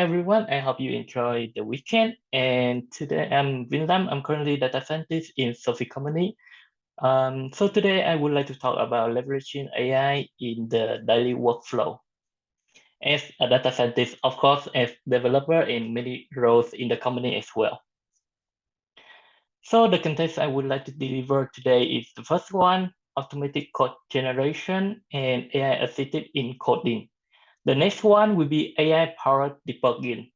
everyone, I hope you enjoy the weekend. And today I'm Vinh. I'm currently data scientist in Sophie Company. So today I would like to talk about leveraging AI in the daily workflow. As a data scientist, of course, as developer in many roles in the company as well. So the content I would like to deliver today is the first one, automatic code generation and AI assisted in coding. The next one will be AI-powered debugging.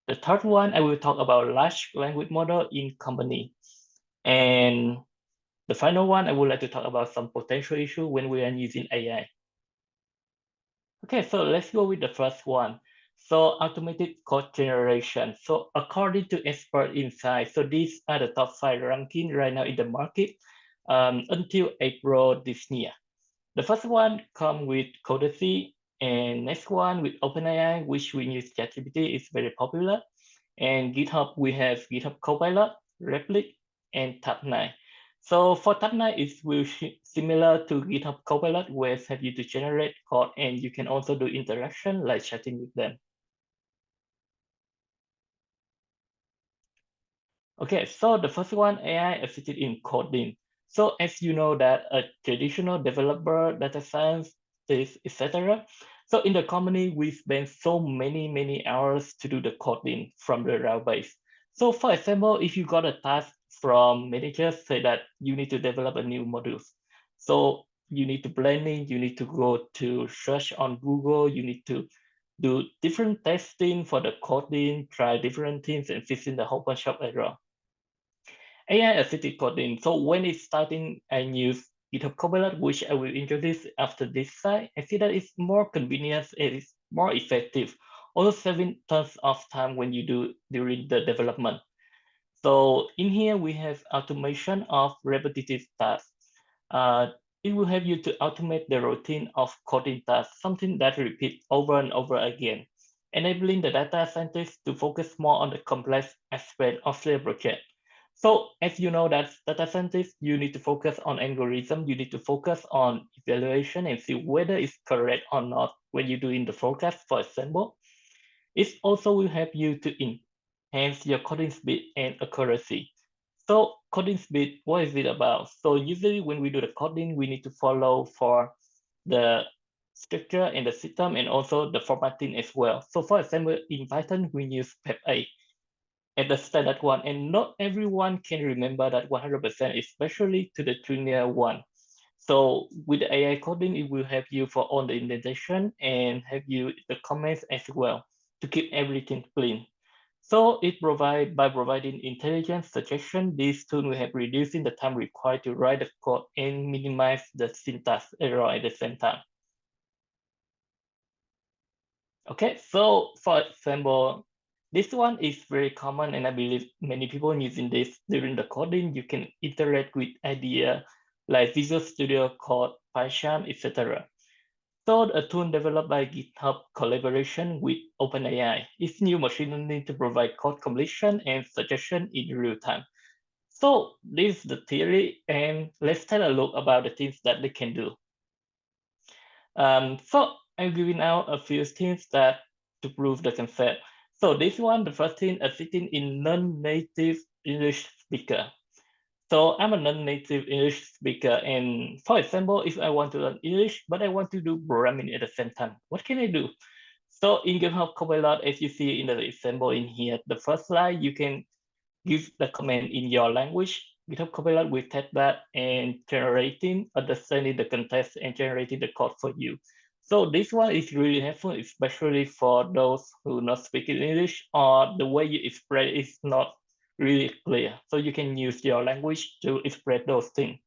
The third one, I will talk about large language model in company. And the final one, I would like to talk about some potential issue when we are using AI. Okay, so let's go with the first one. So automated code generation. So according to expert insight, so these are the top 5 ranking right now in the market until April this year. The first one come with Codacy, and next one with OpenAI, which we use ChatGPT is very popular. And GitHub, we have GitHub Copilot, Replit, and Tab9. So for Tab9, it's similar to GitHub Copilot, where it helps you to generate code, and you can also do interaction like chatting with them. Okay, so the first one, AI assisted in coding. So as you know that a traditional developer, data science, etc. So in the company, we spend so many hours to do the coding from the route base. So for example, if you got a task from managers say that you need to develop a new module. So you need to planning, you need to go to search on Google, you need to do different testing for the coding, try different things and fixing the whole bunch of error. AI assisted coding. So when it's starting, I use GitHub Copilot, which I will introduce after this slide. I see that it's more convenient, it is more effective, also saving tons of time when you do during the development. So in here, we have automation of repetitive tasks. It will help you to automate the routine of coding tasks, something that repeats over and over again, enabling the data scientists to focus more on the complex aspect of their project. So as you know that data scientists, you need to focus on algorithm, you need to focus on evaluation and see whether it's correct or not when you're doing the forecast, for example. It also will help you to enhance your coding speed and accuracy. So coding speed, what is it about? So usually when we do the coding, we need to follow for the structure and the system and also the formatting as well. So for example, in Python, we use PEP8 at the standard one, and not everyone can remember that 100%, especially to the junior one. So with the AI coding, it will help you for all the indentation and help you the comments as well to keep everything clean. So it by providing intelligent suggestion, this tool will help reducing the time required to write the code and minimize the syntax error at the same time. Okay, so for example, this one is very common and I believe many people using this during the coding. You can interact with idea like Visual Studio Code, PyCharm, etc. So a tool developed by GitHub collaboration with OpenAI. It's new machine learning to provide code completion and suggestion in real time. So this is the theory and let's take a look about the things that they can do. So I'm giving out a few things that to prove the concept. So this one, the first thing, assisting in non-native English speaker. So I'm a non-native English speaker, and for example, if I want to learn English, but I want to do programming at the same time, what can I do? So in GitHub Copilot, as you see in the example in here, the first slide, you can give the command in your language. GitHub Copilot will take that and generating, understanding the context and generating the code for you. So this one is really helpful, especially for those who not speaking English or the way you express is not really clear. So you can use your language to express those things.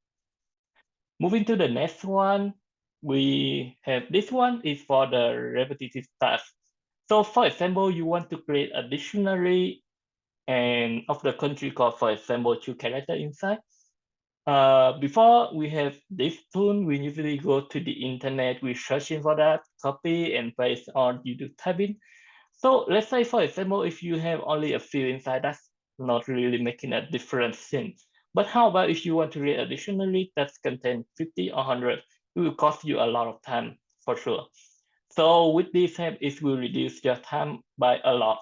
Moving to the next one, we have this one is for the repetitive task. So for example, you want to create a dictionary and of the country code, for example, 2 character inside. Before we have this tool, we usually go to the internet, we searching for that, copy and paste, or you do typing. So let's say, for example, if you have only a few inside, that's not really making a difference thing. But how about if you want to read a dictionary that contains 50 or 100, it will cost you a lot of time for sure. So with this help, it will reduce your time by a lot.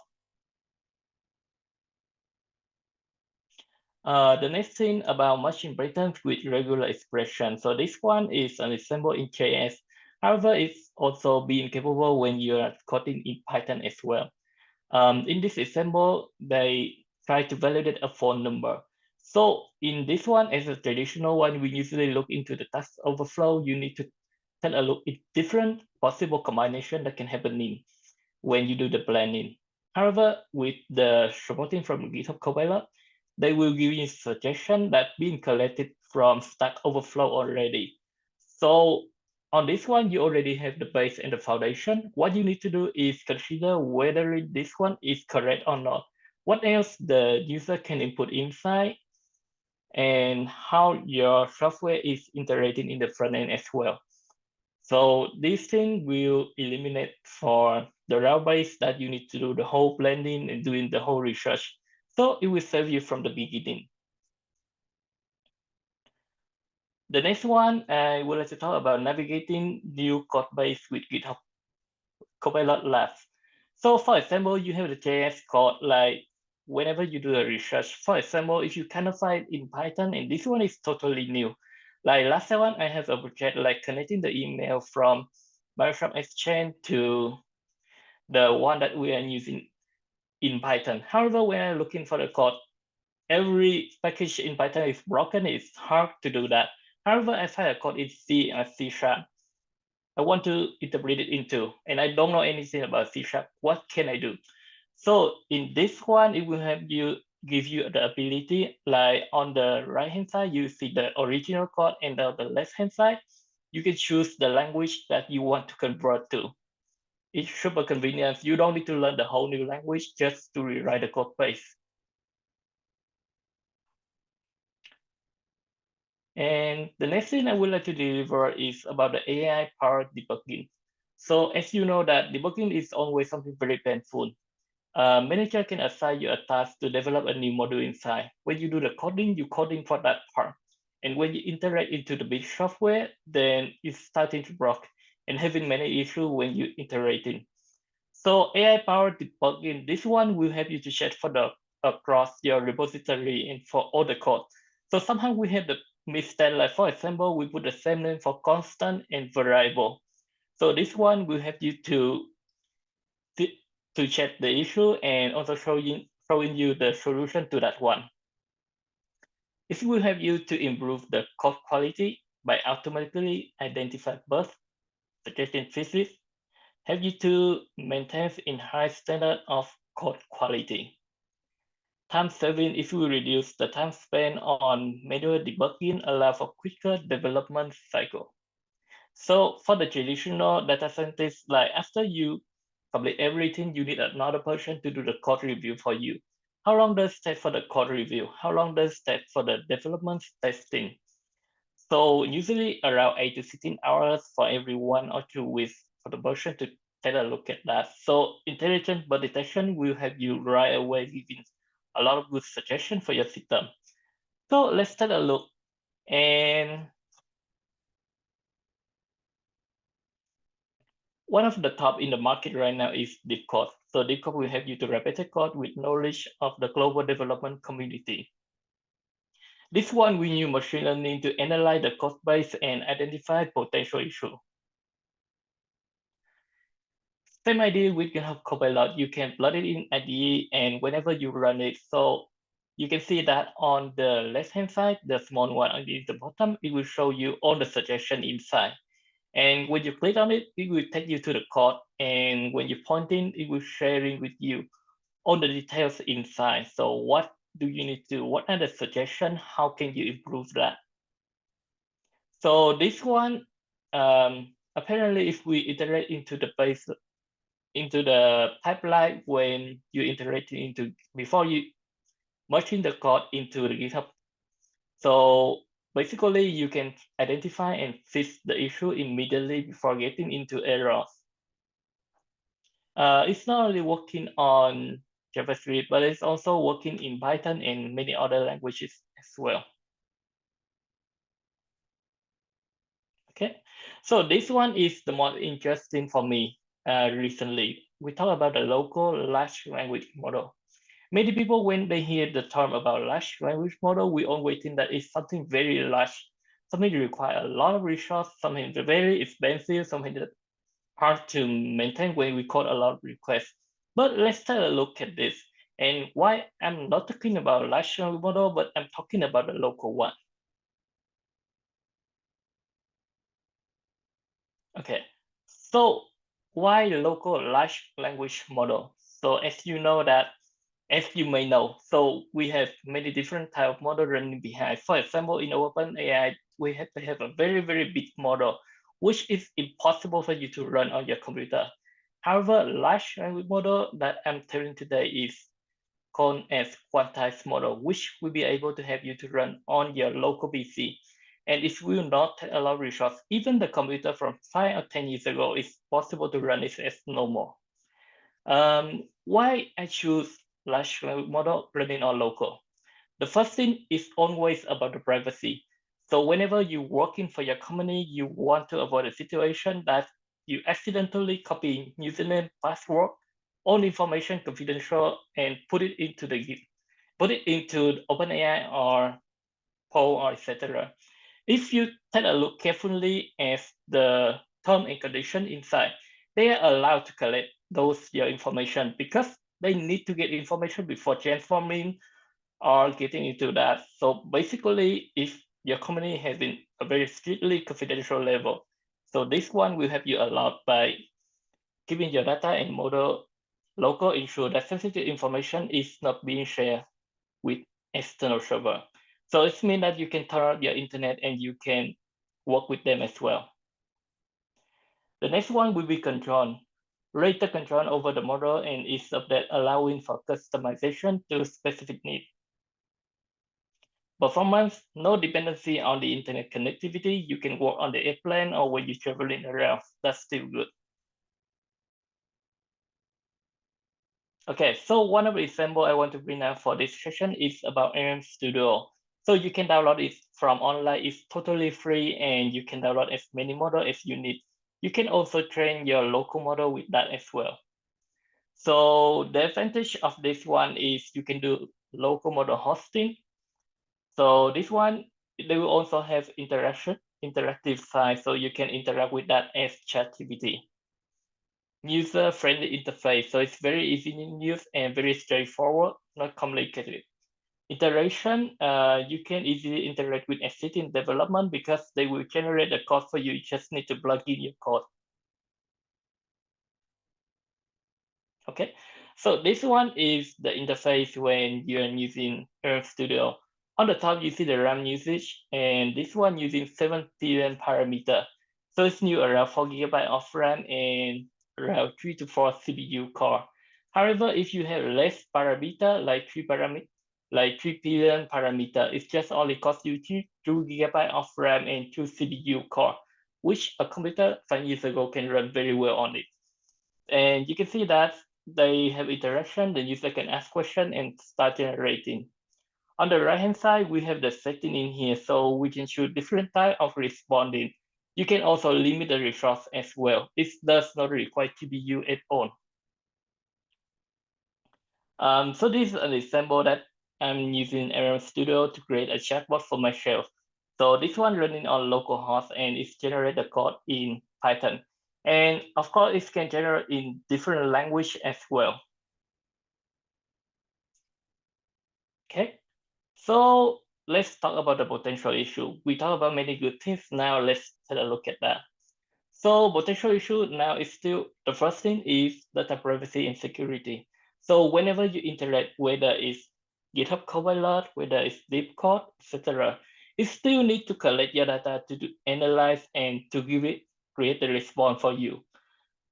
The next thing about machine patterns with regular expression. So this one is an example in JS. However, it's also being capable when you're coding in Python as well. In this example, they try to validate a phone number. So in this one, as a traditional one, we usually look into the task overflow. You need to take a look at different possible combination that can happen in when you do the planning. However, with the supporting from GitHub Copilot, they will give you suggestion that being collected from Stack Overflow already. So on this one, you already have the base and the foundation. What you need to do is consider whether this one is correct or not. What else the user can input inside and how your software is integrating in the front end as well. So this thing will eliminate for the route base that you need to do the whole blending and doing the whole research. So it will save you from the beginning. The next one, I would like to talk about navigating new code base with GitHub Copilot Labs. So for example, you have the JS code, like whenever you do a research, for example, if you cannot find in Python, and this one is totally new. Like last one, I have a project like connecting the email from Microsoft Exchange to the one that we are using in Python. However, when I'm looking for the code, every package in Python is broken. It's hard to do that. However, I find a code in C and C#. I want to interpret it into, and I don't know anything about C#. What can I do? So in this one, it will have you give you the ability, like on the right hand side, you see the original code, and on the left hand side, you can choose the language that you want to convert to. It's super convenient. You don't need to learn the whole new language just to rewrite the code base. And the next thing I would like to deliver is about the AI-powered debugging. So as you know that debugging is always something very painful. Manager can assign you a task to develop a new module inside. When you do the coding, you coding for that part. And when you integrate into the big software, then it's starting to block and having many issues when you iterating. So AI-powered debugging, this one will help you to check for the across your repository and for all the code. So somehow we have the mistake, like for example, we put the same name for constant and variable. So this one will help you to check the issue and also showing you the solution to that one. It will help you to improve the code quality by automatically identify bugs, suggesting fixes, help you to maintain in high standard of code quality. Time saving, if you reduce the time spent on manual debugging, allow for quicker development cycle. So for the traditional data scientist, like after you complete everything, you need another person to do the code review for you. How long does it take for the code review? How long does it take for the development testing? So usually around 8 to 16 hours for every 1 or 2 weeks for the person to take a look at that. So intelligent bug detection will help you right away giving a lot of good suggestions for your system. So let's take a look. And one of the top in the market right now is DeepCode. So DeepCode will help you to replicate code with knowledge of the global development community. This one we use machine learning to analyze the code base and identify potential issues. Same idea with GitHub Copilot. You can plug it in IDE and whenever you run it, so you can see that on the left-hand side, the small one at the bottom, it will show you all the suggestion inside. And when you click on it, it will take you to the code. And when you point in, it will sharing with you all the details inside. So what do you need to, what are the suggestions? How can you improve that? So this one, apparently if we iterate into the base, into the pipeline when you integrate into, before you merging the code into the GitHub. So basically you can identify and fix the issue immediately before getting into errors. It's not only working on JavaScript, but it's also working in Python and many other languages as well. Okay, so this one is the most interesting for me. recently. We talk about the local large language model. Many people, when they hear the term about large language model, we always think that it's something very large, something that requires a lot of resource, something very expensive, something that hard to maintain when we code a lot of requests. But let's take a look at this and why I'm not talking about large language model, but I'm talking about the local one. Okay, so why the local large language model? So as you know that, as you may know, so we have many different type of model running behind. For example, in OpenAI, we have to have a very, very big model, which is impossible for you to run on your computer. However, large language model that I'm telling today is called as quantized model, which will be able to help you to run on your local PC. And it will not take a lot of resources. Even the computer from 5 or 10 years ago is possible to run it as normal. Why I choose large language model running on local? The first thing is always about the privacy. So whenever you're working for your company, you want to avoid a situation that you accidentally copy username, password, all information confidential, and put it into OpenAI or Poll or etc. If you take a look carefully at the term and condition inside, they are allowed to collect those your information because they need to get information before transforming or getting into that. So basically, if your company has in a very strictly confidential level, so this one will help you a lot by keeping your data and model local, ensure that sensitive information is not being shared with external server. So it means that you can turn on your internet and you can work with them as well. The next one will be control. Greater control over the model and is of that allowing for customization to specific needs. Performance, no dependency on the internet connectivity. You can work on the airplane or when you're traveling around. That's still good. Okay, so one of the example I want to bring up for this session is about RM Studio. So you can download it from online. It's totally free and you can download as many models as you need. You can also train your local model with that as well. So the advantage of this one is you can do local model hosting. So this one, they will also have interactive side, so you can interact with that as ChatGPT. User-friendly interface, so it's very easy to use and very straightforward, not complicated. Iteration, you can easily interact with existing development because they will generate the code for you. You just need to plug in your code. Okay, so this one is the interface when you're using Earth Studio. On the top, you see the RAM usage, and this one using 7 billion parameter. So it's new around 4 GB of RAM and around 3 to 4 CPU core. However, if you have less parameter, like 3 billion parameter, it just only costs you 2 GB of RAM and 2 CPU core, which a computer 5 years ago can run very well on it. And you can see that they have interaction, the user can ask question and start generating. On the right hand side, we have the setting in here, so we can choose different type of responding. You can also limit the resource as well. It does not require GPU at all. So this is an example that I'm using RM Studio to create a chatbot for myself. So this one running on localhost and it's generate the code in Python. And of course, it can generate in different language as well. Okay, so let's talk about the potential issue. We talk about many good things. Now let's take a look at that. So potential issue now is still, the first thing is data privacy and security. So whenever you interact, whether it's GitHub Copilot, whether it's deep code, etc., it still need to collect your data to analyze and to create the response for you.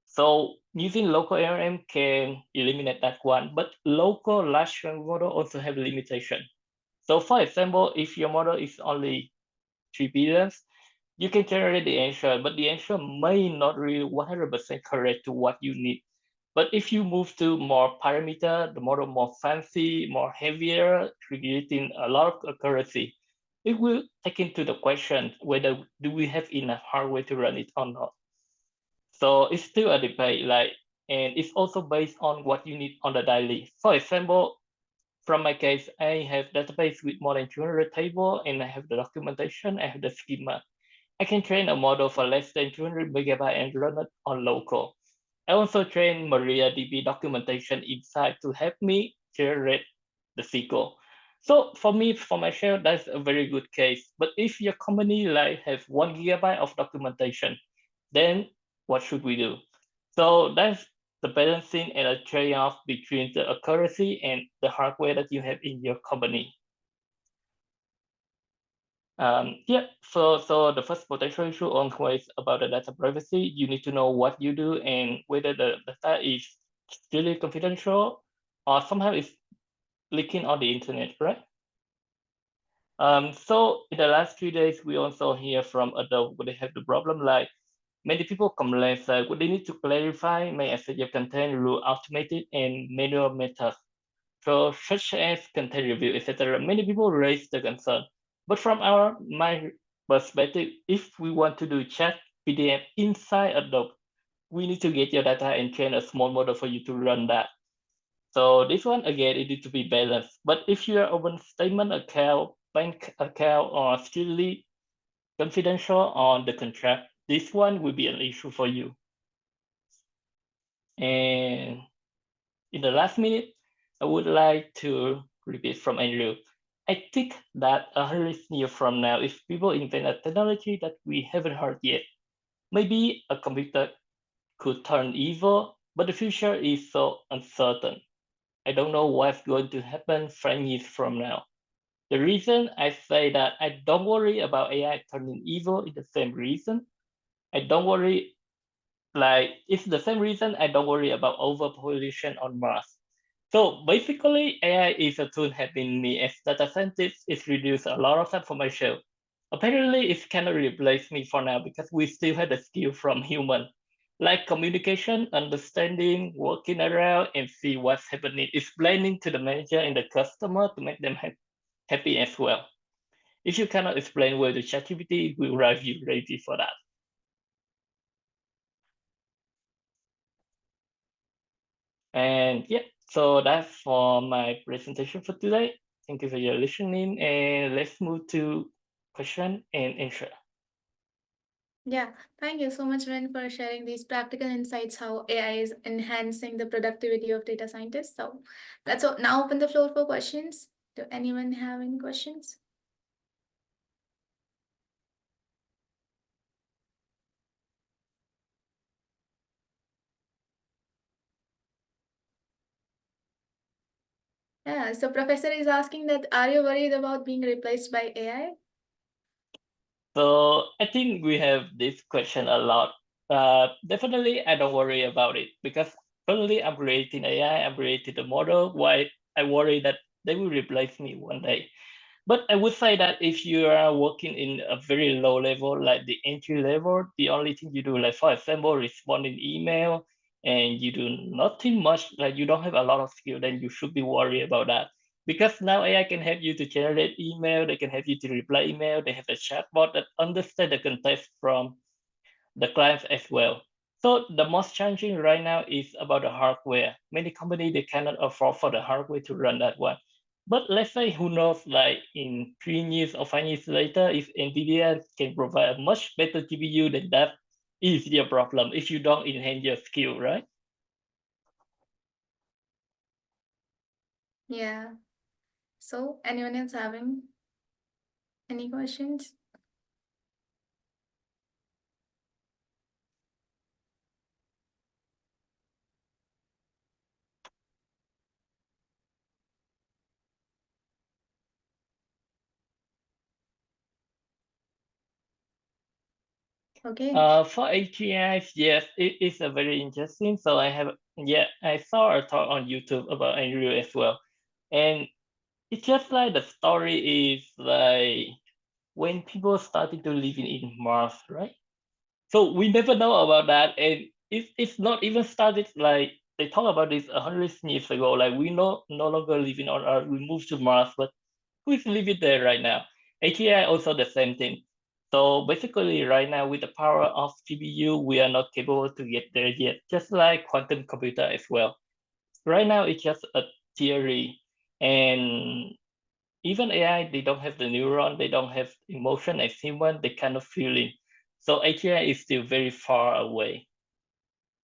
So using local ARM can eliminate that one, but local large language model also have limitation. So for example, if your model is only 3 billion, you can generate the answer, but the answer may not really 100% correct to what you need. But if you move to more parameter, the model more fancy, more heavier, creating a lot of accuracy, it will take into the question whether do we have enough hardware to run it or not. So it's still a debate, like, and it's also based on what you need on the daily. For example, from my case, I have database with more than 200 table, and I have the documentation, I have the schema. I can train a model for less than 200 megabyte and run it on local. I also train MariaDB documentation inside to help me generate the SQL. So for me, for myself, that's a very good case. But if your company like have 1 gigabyte of documentation, then what should we do? So that's the balancing and a trade-off between the accuracy and the hardware that you have in your company. Yeah, so the first potential issue always about the data privacy. You need to know what you do and whether the data is really confidential or somehow it's leaking on the internet, right? So in the last 3 days, we also hear from adults when they have the problem like many people complain that they need to clarify my SAAIC content through automated and manual methods. So such as content review, etc. Many people raise the concern. But from my perspective, if we want to do chat PDF inside Adobe, we need to get your data and train a small model for you to run that. So this one again, it needs to be balanced. But if you are open statement account, bank account, or strictly confidential on the contract, this one will be an issue for you. And in the last minute, I would like to repeat from Andrew. I think that 100 years from now, if people invent a technology that we haven't heard yet, maybe a computer could turn evil, but the future is so uncertain. I don't know what's going to happen 5 years from now. The reason I say that I don't worry about AI turning evil is the same reason. I don't worry, like, it's the same reason I don't worry about overpopulation on Mars. So basically, AI is a tool helping me as data scientist. It's reduced a lot of time for my show. Apparently, it cannot replace me for now because we still have the skill from human, like communication, understanding, working around, and see what's happening, explaining to the manager and the customer to make them happy as well. If you cannot explain well to ChatGPT, it will drive you crazy for that. And yeah, so that's for my presentation for today. Thank you for your listening, and let's move to question and answer. Yeah, thank you so much, Vin, for sharing these practical insights how AI is enhancing the productivity of data scientists. So let's now open the floor for questions. Do anyone have any questions? Yeah, so professor is asking that are you worried about being replaced by AI? So I think we have this question a lot. Definitely, I don't worry about it because currently I'm creating AI, I'm creating the model. Why I worry that they will replace me one day. But I would say that if you are working in a very low level, like the entry level, the only thing you do, like for example, responding email, and you do nothing much, like you don't have a lot of skill, then you should be worried about that. Because now AI can help you to generate email, they can help you to reply email, they have a chatbot that understand the context from the clients as well. So the most challenging right now is about the hardware. Many companies they cannot afford for the hardware to run that one. But let's say who knows, like in 3 years or 5 years later, if NVIDIA can provide a much better GPU, then that is your problem if you don't enhance your skill, right? Yeah. So anyone else having any questions? Okay. For AGIs, yes, it is a very interesting. So I saw a talk on YouTube about Andrew as well. And it's just like the story is like when people started to live in Mars, right? So we never know about that, and it's not even started like they talk about this 100 years ago. Like we no longer living on Earth, we moved to Mars, but who is living there right now? ATI also the same thing. So basically right now with the power of GPU, we are not capable to get there yet, just like quantum computer as well. Right now it's just a theory, and even AI, they don't have the neuron, they don't have emotion as human, they kind of feeling. So AGI is still very far away.